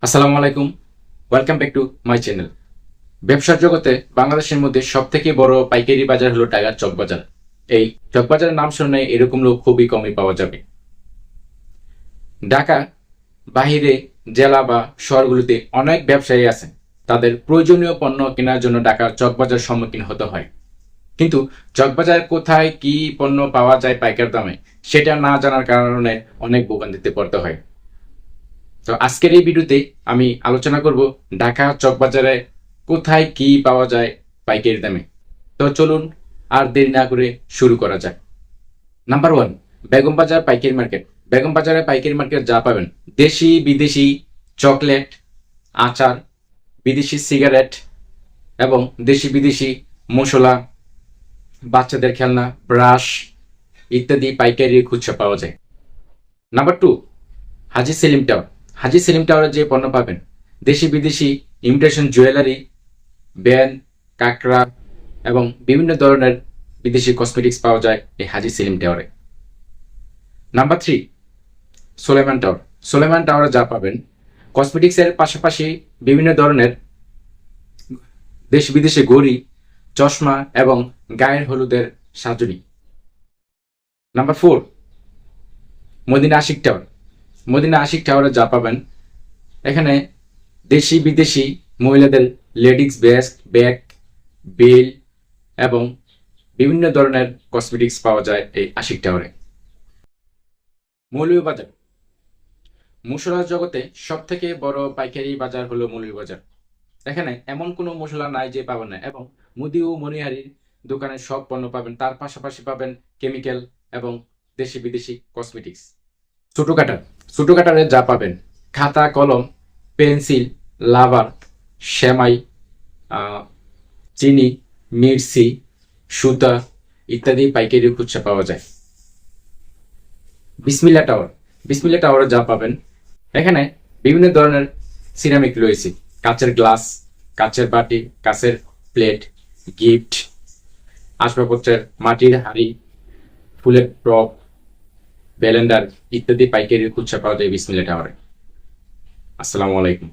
আসসালামু আলাইকুম। Welcome back to my channel. ব্যবসার জগতে বাংলাদেশের মধ্যে সব থেকে বড় পাইকারি বাজার হলো টাইগার চক বাজার। এই চক বাজারের নাম শুনে এরকম লোক খুবই কমই পাওয়া যাবে। ঢাকা বাহিরে জেলা বা শহরগুলোতে অনেক ব্যবসায়ী আছে, তাদের প্রয়োজনীয় পণ্য কেনার জন্য ঢাকার চক বাজার সম্মুখীন হতে হয়। কিন্তু চকবাজার কোথায় কি পণ্য পাওয়া যায় পাইকার দামে, সেটা না জানার কারণে অনেক ভোগান্তিতে পড়তে হয়। তো আজকের এই ভিডিওতে আমি আলোচনা করব ঢাকা চকবাজারে কোথায় কি পাওয়া যায় পাইকারি দামে। তো চলুন আর দেরি না করে শুরু করা যাক। নাম্বার 1, বেগম বাজার পাইকারি মার্কেট। বেগম বাজারে পাইকারি মার্কেট যা পাবেন দেশি বিদেশি চকলেট, আচার, বিদেশি সিগারেট এবং দেশি বিদেশি মশলা, বাচ্চাদের খেলনা, ব্রাশ ইত্যাদি পাইকারি খুচরা পাওয়া যায়। নাম্বার 2, হাজি সেলিম টাওয়ার। হাজি সেলিম টাওয়ারে যে পণ্য পাবেন দেশি বিদেশি ইমিটেশন জুয়েলারি, ব্যান, কাঁকড়া এবং বিভিন্ন ধরনের বিদেশি কসমেটিক্স পাওয়া যায় এই হাজি সেলিম টাওয়ারে। Number 3, Soleman tower. সোলেমান টাওয়ারে যা পাবেন কসমেটিক্সের পাশাপাশি বিভিন্ন ধরনের দেশ বিদেশি ঘড়ি, চশমা এবং গায়ের হলুদের সাজুনি। Number 4, Madina Ashiq tower. মদিনা আশিক টাওয়ারে যা পাবেন এখানে দেশি বিদেশি মহিলাদের লেডিস ব্যাগ, বেল এবং বিভিন্ন ধরনের কসমেটিক্স পাওয়া যায় এই আশিক টাওয়ারে। মৌলভীবাজার। মশলা জগতে সব থেকে বড় পাইকারি বাজার হলো মৌলভীবাজার। এখানে এমন কোনো মশলা নাই যে পাবেন না, এবং মুদি ও মনিহারির দোকানে সব পণ্য পাবেন, তার পাশাপাশি পাবেন কেমিক্যাল এবং দেশি বিদেশি কসমেটিক্স। ছোটকাটারে যা পাবেন খাতা, কলম, পেন্সিল, লাভার, সেমাই, চিনি, মির্চি, সুতা ইত্যাদি পাইকারি খুচরা পাওয়া যায়। বিসমিল্লা টাওয়ার। বিসমিল্লা টাওয়ারে যা পাবেন এখানে বিভিন্ন ধরনের সিরামিক রয়েছে, কাচের গ্লাস, কাচের বাটি, কাচের প্লেট, গিফট, আসবাবপত্রের মাটির হাঁড়ি, ফুলের টপ, ব্যালেন্ডার ইত্যাদি পাইকারি খুচরা পাওয়া যায় বিসমিল্লা টাওয়ারে। আসসালামু আলাইকুম।